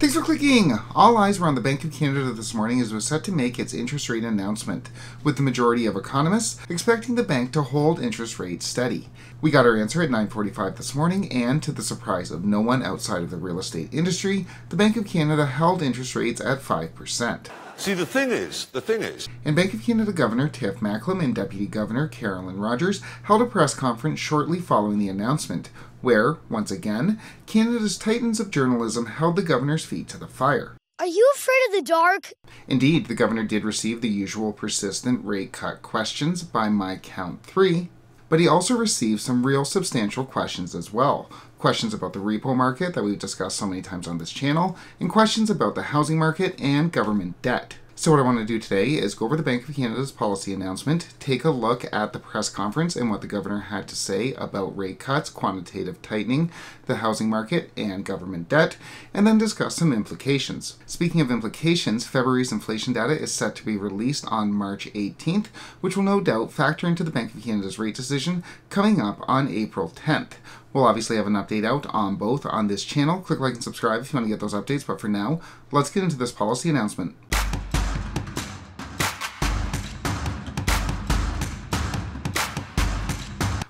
Thanks for clicking! All eyes were on the Bank of Canada this morning as it was set to make its interest rate announcement, with the majority of economists expecting the bank to hold interest rates steady. We got our answer at 9:45 this morning, and to the surprise of no one outside of the real estate industry, the Bank of Canada held interest rates at 5%. See, the thing is... And Bank of Canada Governor Tiff Macklem and Deputy Governor Carolyn Rogers held a press conference shortly following the announcement, where, once again, Canada's titans of journalism held the governor's feet to the fire. Are you afraid of the dark? Indeed, the governor did receive the usual persistent rate cut questions by my count 3, but he also received some real substantial questions as well. Questions about the repo market that we've discussed so many times on this channel, and questions about the housing market and government debt. So what I want to do today is go over the Bank of Canada's policy announcement, take a look at the press conference and what the governor had to say about rate cuts, quantitative tightening, the housing market, and government debt, and then discuss some implications. Speaking of implications, February's inflation data is set to be released on March 18th, which will no doubt factor into the Bank of Canada's rate decision coming up on April 10th. We'll obviously have an update out on both on this channel. Click like and subscribe if you want to get those updates, but for now, let's get into this policy announcement.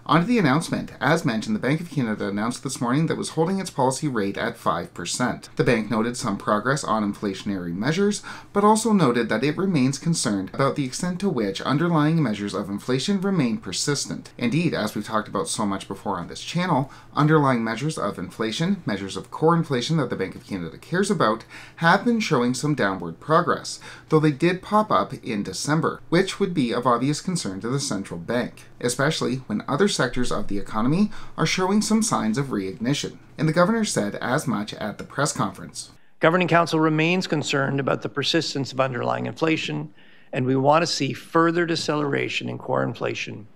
On to the announcement. As mentioned, the Bank of Canada announced this morning that it was holding its policy rate at 5%. The bank noted some progress on inflationary measures, but also noted that it remains concerned about the extent to which underlying measures of inflation remain persistent. Indeed, as we've talked about so much before on this channel, underlying measures of inflation, measures of core inflation that the Bank of Canada cares about, have been showing some downward progress, though they did pop up in December, which would be of obvious concern to the central bank, especially when other sectors of the economy are showing some signs of reignition. And the governor said as much at the press conference. Governing Council remains concerned about the persistence of underlying inflation, and we want to see further deceleration in core inflation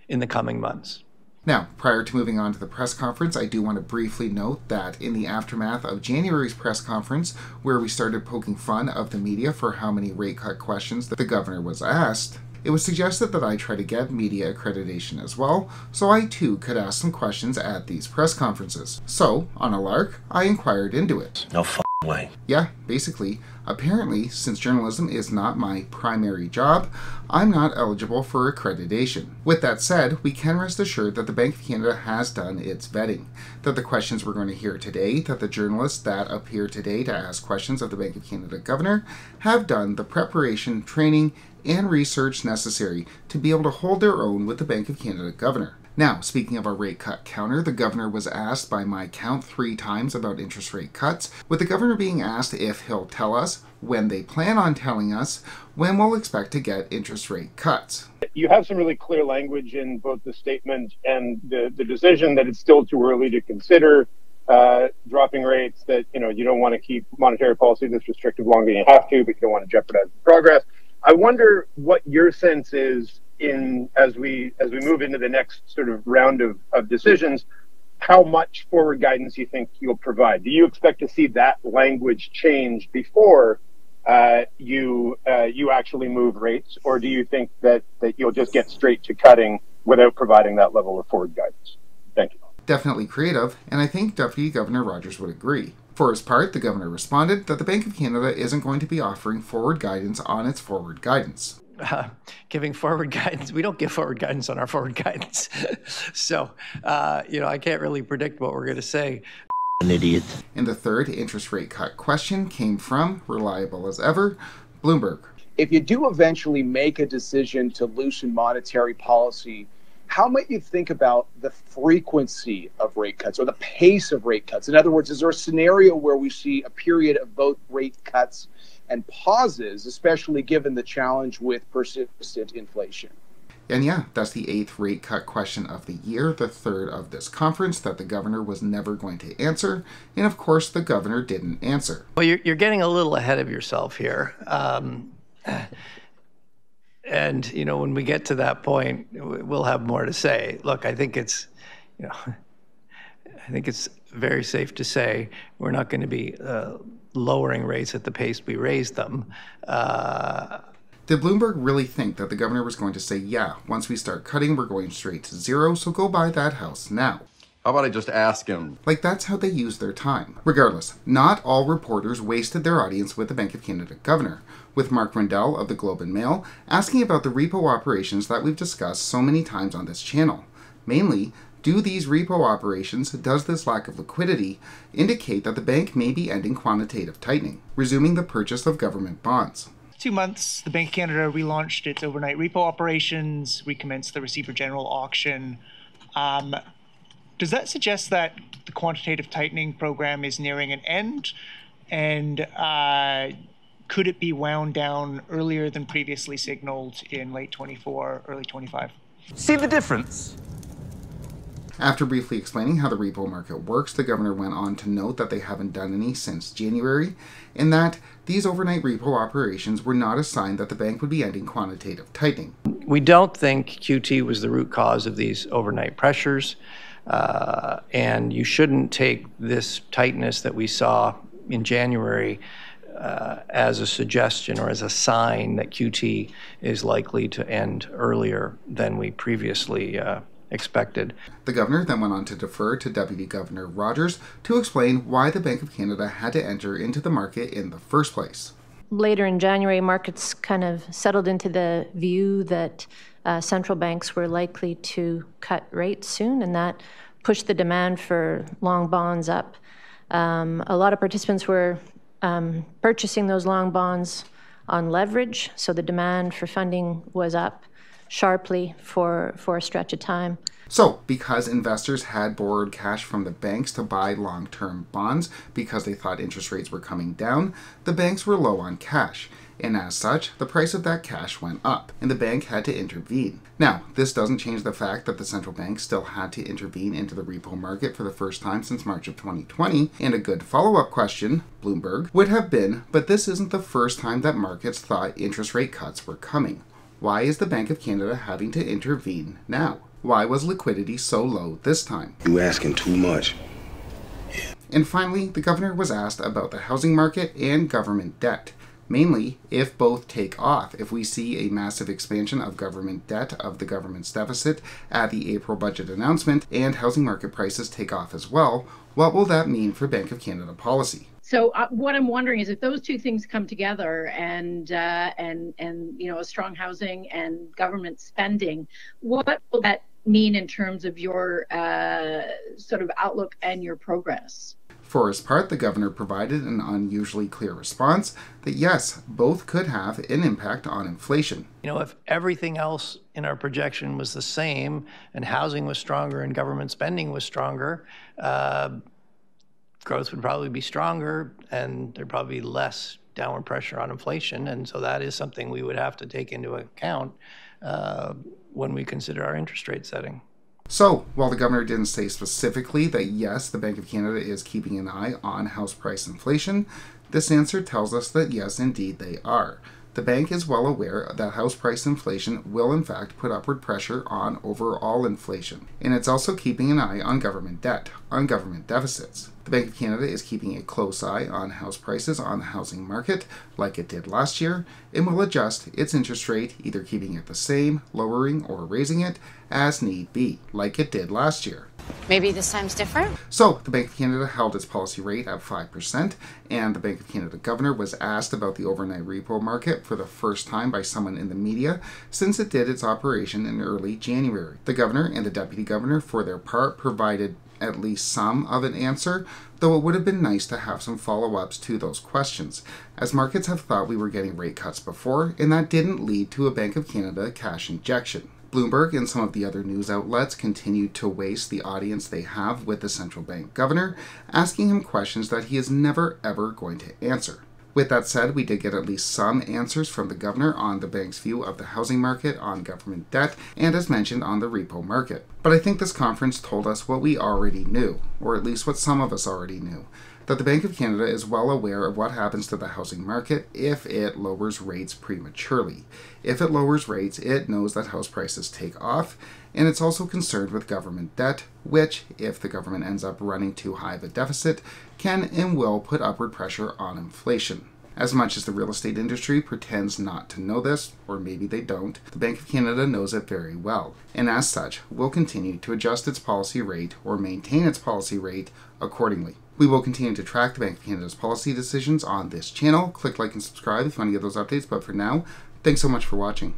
in the coming months. Now, prior to moving on to the press conference, I do want to briefly note that in the aftermath of January's press conference, where we started poking fun of the media for how many rate cut questions that the governor was asked, it was suggested that I try to get media accreditation as well, so I too could ask some questions at these press conferences. So, on a lark, I inquired into it. No f***ing way. Yeah, basically. Apparently, since journalism is not my primary job, I'm not eligible for accreditation. With that said, we can rest assured that the Bank of Canada has done its vetting, that the questions we're going to hear today, that the journalists that appear today to ask questions of the Bank of Canada governor have done the preparation, training, and research necessary to be able to hold their own with the Bank of Canada governor. Now, speaking of our rate cut counter, the governor was asked by my count 3 times about interest rate cuts, with the governor being asked if he'll tell us, when they plan on telling us, when we'll expect to get interest rate cuts. You have some really clear language in both the statement and the decision that it's still too early to consider dropping rates, that you don't want to keep monetary policy this restrictive longer than you have to, but you don't want to jeopardize the progress. I wonder what your sense is as we move into the next sort of round of decisions, how much forward guidance you think you'll provide. Do you expect to see that language change before you actually move rates, or do you think that you'll just get straight to cutting without providing that level of forward guidance? Thank you. Definitely creative, and I think Deputy Governor Rogers would agree. For his part, the governor responded that the Bank of Canada isn't going to be offering forward guidance on its forward guidance. Giving forward guidance, we don't give forward guidance on our forward guidance. So, I can't really predict what we're going to say. An idiot. And the third interest rate cut question came from, reliable as ever, Bloomberg. If you do eventually make a decision to loosen monetary policy, how might you think about the frequency of rate cuts or the pace of rate cuts? In other words, is there a scenario where we see a period of both rate cuts and pauses, especially given the challenge with persistent inflation? And yeah, that's the 8th rate cut question of the year, the 3rd of this conference that the governor was never going to answer. And of course, the governor didn't answer. Well, you're getting a little ahead of yourself here. And, when we get to that point, we'll have more to say. Look, I think it's very safe to say we're not going to be lowering rates at the pace we raised them. Did Bloomberg really think that the governor was going to say, yeah, once we start cutting, we're going straight to zero, so go buy that house now? How about I just ask him? Like, that's how they use their time. Regardless, not all reporters wasted their audience with the Bank of Canada governor, with Mark Rendell of the Globe and Mail asking about the repo operations that we've discussed so many times on this channel. Mainly, do these repo operations, does this lack of liquidity, indicate that the bank may be ending quantitative tightening, resuming the purchase of government bonds? 2 months, the Bank of Canada relaunched its overnight repo operations, recommenced the Receiver General auction. Does that suggest that the quantitative tightening program is nearing an end? And could it be wound down earlier than previously signaled in late 24, early 25? See the difference? After briefly explaining how the repo market works, the governor went on to note that they haven't done any since January, and that these overnight repo operations were not a sign that the bank would be ending quantitative tightening. We don't think QT was the root cause of these overnight pressures, and you shouldn't take this tightness that we saw in January as a suggestion or as a sign that QT is likely to end earlier than we previously expected. The governor then went on to defer to Deputy Governor Rogers to explain why the Bank of Canada had to enter into the market in the first place. Later in January, markets kind of settled into the view that central banks were likely to cut rates soon, and that pushed the demand for long bonds up. A lot of participants were purchasing those long bonds on leverage, so the demand for funding was up sharply for a stretch of time. So, because investors had borrowed cash from the banks to buy long-term bonds because they thought interest rates were coming down, the banks were low on cash, and as such, the price of that cash went up, and the bank had to intervene. Now, this doesn't change the fact that the central bank still had to intervene into the repo market for the first time since March of 2020, and a good follow-up question, Bloomberg, would have been, but this isn't the first time that markets thought interest rate cuts were coming. Why is the Bank of Canada having to intervene now? Why was liquidity so low this time? You asking too much. And finally, the governor was asked about the housing market and government debt. Mainly, if both take off, if we see a massive expansion of government debt of the government's deficit at the April budget announcement and housing market prices take off as well, what will that mean for Bank of Canada policy? So what I'm wondering is if those two things come together and you know, a strong housing and government spending, what will that mean in terms of your sort of outlook and your progress? For his part, the governor provided an unusually clear response that yes, both could have an impact on inflation. You know, if everything else in our projection was the same and housing was stronger and government spending was stronger, growth would probably be stronger and there'd probably be less downward pressure on inflation. And so that is something we would have to take into account when we consider our interest rate setting. So, while the governor didn't say specifically that yes, the Bank of Canada is keeping an eye on house price inflation, this answer tells us that yes, indeed they are. The bank is well aware that house price inflation will in fact put upward pressure on overall inflation. And it's also keeping an eye on government debt, on government deficits. The Bank of Canada is keeping a close eye on house prices on the housing market, like it did last year, and will adjust its interest rate, either keeping it the same, lowering, or raising it, as need be, like it did last year. Maybe this time's different? So, the Bank of Canada held its policy rate at 5%, and the Bank of Canada governor was asked about the overnight repo market for the first time by someone in the media since it did its operation in early January. The governor and the deputy governor, for their part, provided at least some of an answer, though it would have been nice to have some follow-ups to those questions, as markets have thought we were getting rate cuts before, and that didn't lead to a Bank of Canada cash injection. Bloomberg and some of the other news outlets continued to waste the audience they have with the central bank governor, asking him questions that he is never ever going to answer. With that said, we did get at least some answers from the governor on the bank's view of the housing market, on government debt, and as mentioned on the repo market. But I think this conference told us what we already knew, or at least what some of us already knew, that the Bank of Canada is well aware of what happens to the housing market if it lowers rates prematurely. If it lowers rates, it knows that house prices take off, and it's also concerned with government debt, which, if the government ends up running too high of a deficit, can and will put upward pressure on inflation. As much as the real estate industry pretends not to know this, or maybe they don't, the Bank of Canada knows it very well, and as such, will continue to adjust its policy rate or maintain its policy rate accordingly. We will continue to track the Bank of Canada's policy decisions on this channel. Click like and subscribe if you want to get those updates, but for now, thanks so much for watching.